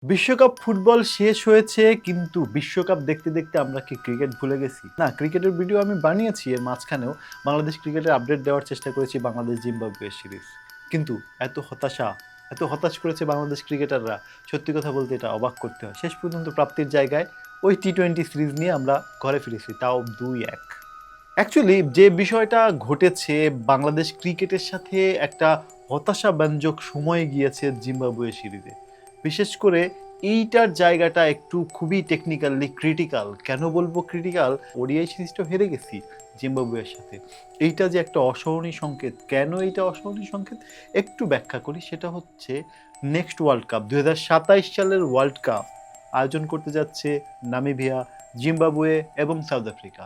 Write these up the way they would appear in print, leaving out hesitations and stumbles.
বিশ্বকাপ ফুটবল শেষ হয়েছে, কিন্তু বিশ্বকাপ দেখতে দেখতে আমরা কি ক্রিকেট ভুলে গেছি? না, ক্রিকেটের ভিডিও আমি বানিয়েছি, এর মাঝখানেও বাংলাদেশ ক্রিকেটের আপডেট দেওয়ার চেষ্টা করেছি বাংলাদেশ জিম্বাবুয়ে সিরিজ। কিন্তু এত হতাশ করেছে বাংলাদেশ ক্রিকেটাররা, সত্যি কথা বলতে এটা অবাক করতে হয়। শেষ পর্যন্ত প্রাপ্তির জায়গায় ওই টি-20 সিরিজ নিয়ে আমরা ঘরে ফিরেছি, তাও 2-1। অ্যাকচুয়ালি যে বিষয়টা ঘটেছে, বাংলাদেশ ক্রিকেটের সাথে একটা হতাশাব্যঞ্জক সময় গিয়েছে জিম্বাবুয়ে সিরিজে। বিশেষ করে এইটার জায়গাটা একটু খুবই টেকনিক্যালি ক্রিটিক্যাল। কেন বলবো ক্রিটিক্যাল? ওডিআই সিরিজটা হেরে গেছি জিম্বাবুয়ের সাথে। এইটা যে একটা অশনি সংকেত। কেন এইটা অশনি সংকেত? একটু ব্যাখ্যা করি। সেটা হচ্ছে নেক্সট ওয়ার্ল্ড কাপ 2027 সালের ওয়ার্ল্ড কাপ আয়োজন করতে যাচ্ছে নামিবিয়া, জিম্বাবুয়ে এবং সাউথ আফ্রিকা।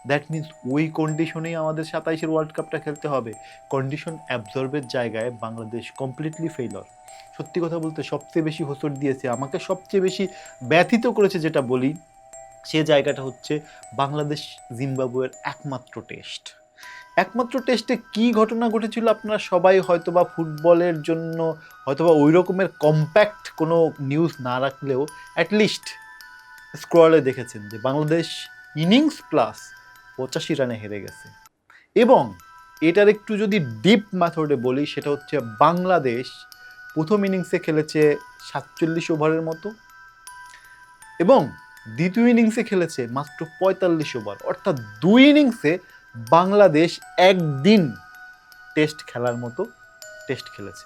দ্যাট মিনস ওই কন্ডিশনেই আমাদের 27-এর ওয়ার্ল্ড কাপটা খেলতে হবে। কন্ডিশন অ্যাবজর্বের জায়গায় বাংলাদেশ কমপ্লিটলি ফেইলর। সত্যি কথা বলতে সবচেয়ে বেশি হোঁচট দিয়েছে, আমাকে সবচেয়ে বেশি ব্যথিত করেছে যেটা বলি, সে জায়গাটা হচ্ছে বাংলাদেশ জিম্বাবুয়ের একমাত্র টেস্টে কি ঘটনা ঘটেছিল আপনারা সবাই হয়তোবা ফুটবলের জন্য হয়তোবা ওই রকমের কম্প্যাক্ট কোনো নিউজ না রাখলেও অ্যাটলিস্ট স্ক্রলে দেখেছেন যে বাংলাদেশ ইনিংস প্লাস 85 রানে হেরে গেছে। এবং এটার একটু যদি ডিপ মেথডে বলি, সেটা হচ্ছে বাংলাদেশ প্রথম ইনিংসে খেলেছে 47 ওভারের মতো এবং দ্বিতীয় ইনিংসে খেলেছে মাত্র 45 ওভার। অর্থাৎ দুই ইনিংসে বাংলাদেশ একদিন টেস্ট খেলার মতো টেস্ট খেলেছে।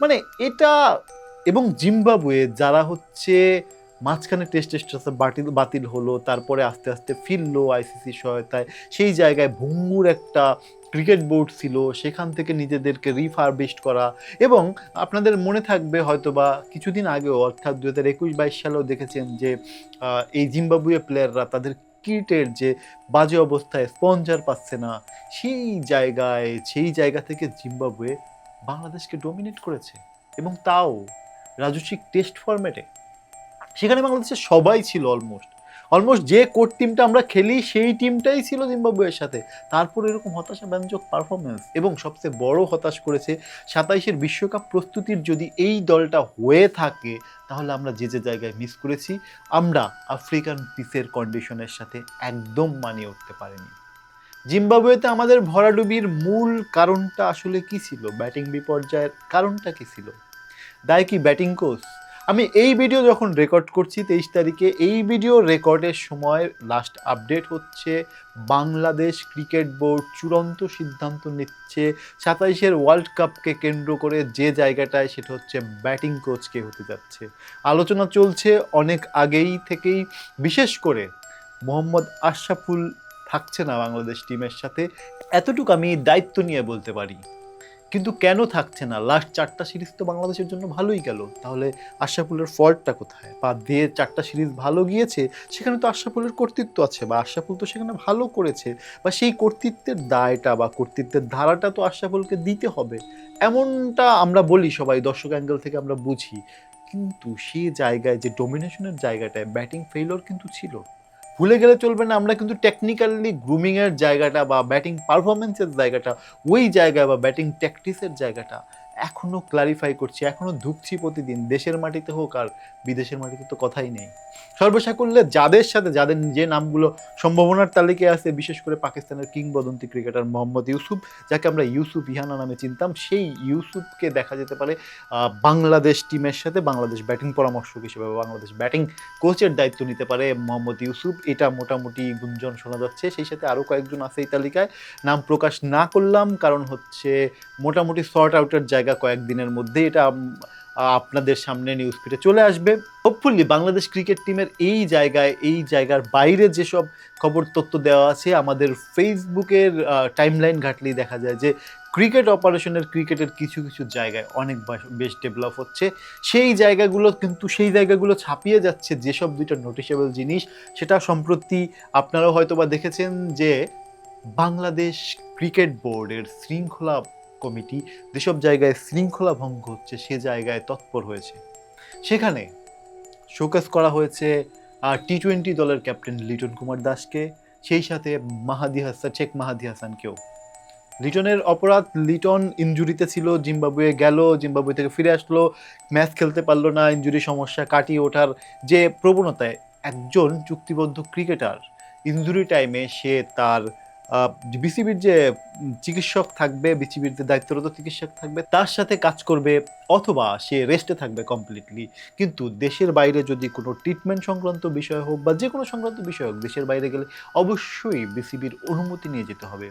মানে এটা, এবং জিম্বাবুয়ে যারা হচ্ছে মাঝখানে টেস্ট বাতিল হলো, তারপরে আস্তে আস্তে ফিরলো আইসিসি সহায়তায়, সেই জায়গায় ভঙ্গুর একটা ক্রিকেট বোর্ড ছিল, সেখান থেকে নিজেদেরকে রিফারবিশড করা। এবং আপনাদের মনে থাকবে হয়তোবা কিছুদিন আগেও, অর্থাৎ 2021-22 সালেও দেখেছেন যে এই জিম্বাবুয়ে প্লেয়াররা তাদের কিটের যে বাজে অবস্থায় স্পন্সর পাচ্ছে না, সেই জায়গা থেকে জিম্বাবুয়ে বাংলাদেশকে ডমিনেট করেছে, এবং তাও রাজস্বিক টেস্ট ফরম্যাটে। সেখানে বাংলাদেশের সবাই ছিল অলমোস্ট যে কোর টিমটা আমরা খেলি সেই টিমটাই ছিল জিম্বাবুয়ের সাথে। তারপর এরকম হতাশাব্যঞ্জক পারফরমেন্স, এবং সবচেয়ে বড় হতাশ করেছে 27-এর বিশ্বকাপ প্রস্তুতির যদি এই দলটা হয়ে থাকে, তাহলে আমরা যে জায়গায় মিস করেছি, আমরা আফ্রিকান পিসের কন্ডিশনের সাথে একদম মানিয়ে উঠতে পারিনি। জিম্বাবুয়েতে আমাদের ভরাডুবির মূল কারণটা আসলে কি ছিল? ব্যাটিং বিপর্যয়ের কারণটা কি ছিল? দায় কি ব্যাটিং কোচ? আমি এই ভিডিও যখন রেকর্ড করছি 23 তারিখে, এই ভিডিও রেকর্ডের সময় লাস্ট আপডেট হচ্ছে বাংলাদেশ ক্রিকেট বোর্ড চূড়ান্ত সিদ্ধান্ত নিচ্ছে 27-এর ওয়ার্ল্ড কাপকে কেন্দ্র করে যে জায়গাটায়, সেটা হচ্ছে ব্যাটিং কোচকে হতে যাচ্ছে। আলোচনা চলছে অনেক আগেই থেকেই, বিশেষ করে মোহাম্মদ আশরাফুল থাকছে না বাংলাদেশ টিমের সাথে, এতটুকু আমি দায়িত্ব নিয়ে বলতে পারি। কিন্তু কেন থাকছে না? লাস্ট 4টা সিরিজ তো বাংলাদেশের জন্য ভালোই গেল, তাহলে আশরাফুলের ফল্টটা কোথায়? বা দিয়ে 4টা সিরিজ ভালো গিয়েছে, সেখানে তো আশরাফুলের কর্তৃত্ব আছে, বা আশরাফুল তো সেখানে ভালো করেছে, বা সেই কর্তৃত্বের দায়টা বা কর্তৃত্বের ধারাটা তো আশরাফুলকে দিতে হবে, এমনটা আমরা বলি সবাই, দর্শক অ্যাঙ্গেল থেকে আমরা বুঝি। কিন্তু সেই জায়গায় যে ডোমিনেশনের জায়গাটায় ব্যাটিং ফেইলর কিন্তু ছিল। ভুলে গেলে চলবে না, আমরা কিন্তু টেকনিক্যালি গ্রুমিংয়ের জায়গাটা বা ব্যাটিং পারফরমেন্সের জায়গাটা, ওই জায়গায় বা ব্যাটিং ট্যাকটিসের জায়গাটা এখনও ক্লারিফাই করছি, এখনও ধুঁকছি প্রতিদিন। দেশের মাটিতে হোক আর বিদেশের মাটিতে তো কথাই নেই। সর্বসাকুল্যে যাদের যে নামগুলো সম্ভাবনার তালিকায় আছে, বিশেষ করে পাকিস্তানের কিংবদন্তি ক্রিকেটার মোহাম্মদ ইউসুফ, যাকে আমরা ইউসুফ ইহানা নামে চিনতাম, সেই ইউসুফকে দেখা যেতে পারে বাংলাদেশ টিমের সাথে বাংলাদেশ ব্যাটিং পরামর্শক হিসেবে, বাংলাদেশ ব্যাটিং কোচের দায়িত্ব নিতে পারে মোহাম্মদ ইউসুফ, এটা মোটামুটি গুঞ্জন শোনা যাচ্ছে। সেই সাথে আরও কয়েকজন আছে এই তালিকায়, নাম প্রকাশ না করলাম কারণ হচ্ছে মোটামুটি সর্ট আউটের জায়গা কয়েকদিনের মধ্যে এটা আপনাদের সামনে নিউজ ফিডে চলে আসবে। হোপফুলি বাংলাদেশ ক্রিকেট টিমের এই জায়গার বাইরে যেসব খবর তথ্য দেওয়া আছে, আমাদের ফেসবুকের টাইমলাইন ঘাটলেই দেখা যায় যে ক্রিকেটের কিছু কিছু জায়গায় অনেক বেশ ডেভেলপ হচ্ছে। সেই জায়গাগুলো ছাপিয়ে যাচ্ছে যেসব দুইটা নোটিশেবল জিনিস, সেটা সম্প্রতি আপনারাও হয়তো বা দেখেছেন যে বাংলাদেশ ক্রিকেট বোর্ডের শৃঙ্খলা কমিটি যেসব জায়গায় শৃঙ্খলা ভঙ্গ হচ্ছে, সে জায়গায় তৎপর হয়েছে। সেখানে শোকেস করা হয়েছে টি-20 দলের ক্যাপ্টেন লিটন কুমার দাসকে, সেই সাথে শেখ মাহাদি হাসানকেও। লিটনের অপরাধ, লিটন ইনজুরিতে ছিল, জিম্বাবুয়ে গেল, জিম্বাবুয়ে থেকে ফিরে আসলো, ম্যাচ খেলতে পারলো না, ইনজুরি সমস্যা কাটিয়ে ওঠার যে প্রবণতায় একজন চুক্তিবদ্ধ ক্রিকেটার ইনজুরি টাইমে সে তার বিসিবির যে চিকিৎসক থাকবে, বিসিবির যে দায়িত্বরত চিকিৎসক থাকবে তার সাথে কাজ করবে, অথবা সে রেস্টে থাকবে কমপ্লিটলি। কিন্তু দেশের বাইরে যদি কোনো ট্রিটমেন্ট সংক্রান্ত বিষয় হোক বা যে কোনো সংক্রান্ত বিষয় হোক, দেশের বাইরে গেলে অবশ্যই বিসিবির অনুমতি নিয়ে যেতে হবে।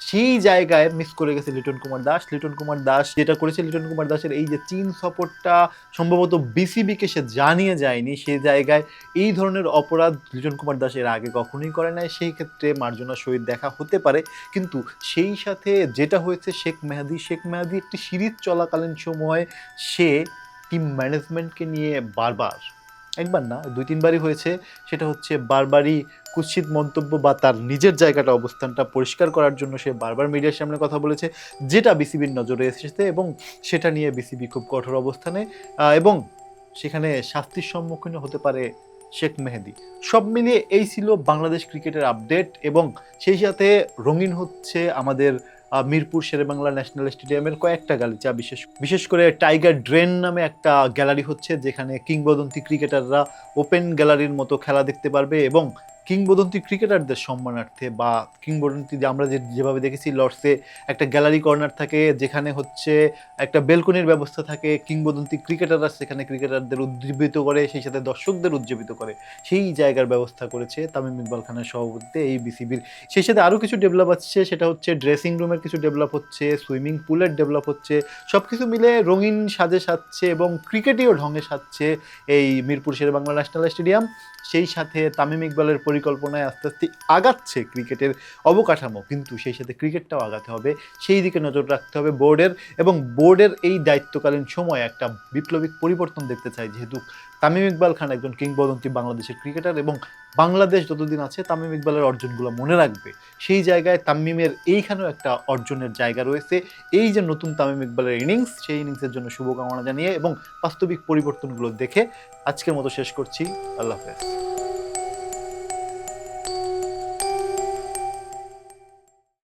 সেই জায়গায় মিস করে গেছে লিটন কুমার দাস। লিটন কুমার দাস যেটা করেছে, লিটন কুমার দাসের এই যে চীন সফরটা সম্ভবত বিসিবিকে সে জানিয়ে যায়নি, সেই জায়গায় এই ধরনের অপরাধ লিটন কুমার দাস এর আগে কখনোই করে নাই। সেই ক্ষেত্রে মার্জনার সহিত দেখা হতে পারে, কিন্তু সেই সাথে যেটা হয়েছে শেখ মেহেদী একটি সিরিজ চলাকালীন সময় সে টিম ম্যানেজমেন্টকে নিয়ে বারবার, একবার না 2-3বারই হয়েছে, সেটা হচ্ছে বারবারই কুৎসিত মন্তব্য বা তার নিজের জায়গাটা অবস্থানটা পরিষ্কার করার জন্য সে বারবার মিডিয়ার সামনে কথা বলেছে, যেটা বিসিবির নজরে এসেছে এবং সেটা নিয়ে বিসিবি খুব কঠোর অবস্থানে, এবং সেখানে শাস্তির সম্মুখীন হতে পারে শেখ মেহেদী। সব মিলিয়ে এই ছিল বাংলাদেশ ক্রিকেটের আপডেট, এবং সেই সাথে রঙিন হচ্ছে আমাদের মিরপুর শেরেবাংলা ন্যাশনাল স্টেডিয়ামের কয়েকটা গালিচা, বিশেষ করে টাইগার ড্রেন নামে একটা গ্যালারি হচ্ছে, যেখানে কিংবদন্তি ক্রিকেটাররা ওপেন গ্যালারির মতো খেলা দেখতে পারবে, এবং কিংবদন্তি ক্রিকেটারদের সম্মানার্থে বা কিংবদন্তি আমরা যেভাবে দেখেছি লর্ডসে একটা গ্যালারি কর্নার থাকে, যেখানে হচ্ছে একটা বেলকনির ব্যবস্থা থাকে, কিংবদন্তি ক্রিকেটাররা সেখানে ক্রিকেটারদের উজ্জীবিত করে, সেই সাথে দর্শকদের উজ্জীবিত করে, সেই জায়গার ব্যবস্থা করেছে তামিম ইকবাল খানের সভাপতিত্বে এই বিসিবির। সেই সাথে আরও কিছু ডেভেলপ আসছে, সেটা হচ্ছে ড্রেসিং রুমের কিছু ডেভেলপ হচ্ছে, সুইমিং পুলের ডেভেলপ হচ্ছে, সব কিছু মিলে রঙিন সাজে সাজছে এবং ক্রিকেটীয় ঢঙে সাজছে এই মিরপুর শেরেবাংলা ন্যাশনাল স্টেডিয়াম। সেই সাথে তামিম ইকবালের পরিকল্পনায় আস্তে আস্তে আগাচ্ছে ক্রিকেটের অবকাঠামো, কিন্তু সেই সাথে ক্রিকেটটাও আগাতে হবে, সেই দিকে নজর রাখতে হবে বোর্ডের, এবং বোর্ডের এই দায়িত্বকালীন সময় একটা বিপ্লবিক পরিবর্তন দেখতে চাই, যেহেতু তামিম ইকবাল খান একজন কিংবদন্তি বাংলাদেশের ক্রিকেটার, এবং বাংলাদেশ যতদিন আছে তামিম ইকবালের অর্জনগুলো মনে রাখবে। সেই জায়গায় তামিমের এইখানেও একটা অর্জনের জায়গা রয়েছে। এই যে নতুন তামিম ইকবালের ইনিংস, সেই ইনিংসের জন্য শুভকামনা জানিয়ে এবং বাস্তবিক পরিবর্তনগুলো দেখে আজকের মতো শেষ করছি। আল্লাহ হাফেজ।